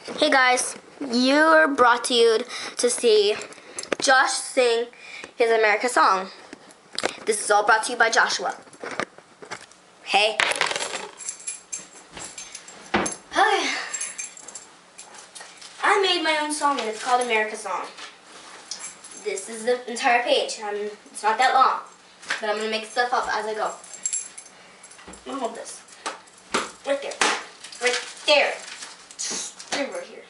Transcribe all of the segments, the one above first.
Hey guys, you're brought to you to see Josh sing his America song. This is all brought to you by Joshua. Hey. Okay. I made my own song and it's called America Song. This is the entire page. It's not that long, but I'm going to make stuff up as I go. I'm going to hold this. Right there. Right there. Over here.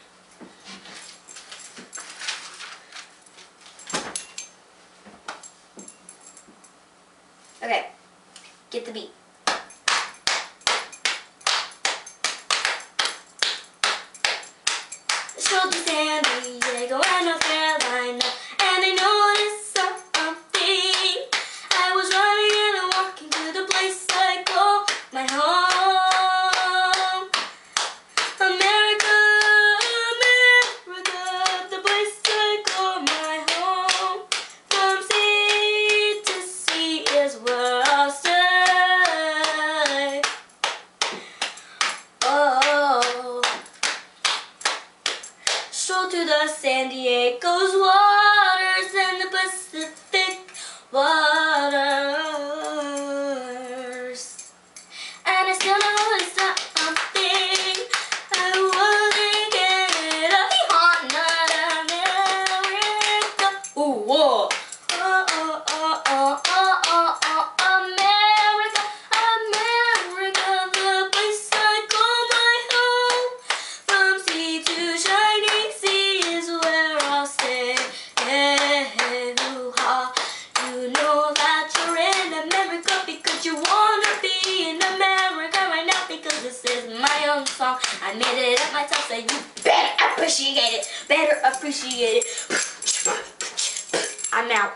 Okay, get the beat. Strolled to San Diego and North Carolina, and I noticed something. I was running and walking to the place I call my home. America, America, the place I call my home. From sea to sea is where I'll stay. Oh, stroll to the San Diego's waters and the Pacific waters, and I still noticed something. I wasn't getting it on America. Ooh, whoa. America, America, the place I call my home. From sea to shining sea is where I'll stay. Hey, hoo-ha. You know that you're in America because you wanna be in America right now, because this is my own song. I made it up myself, so you better appreciate it. Better appreciate it. I'm out.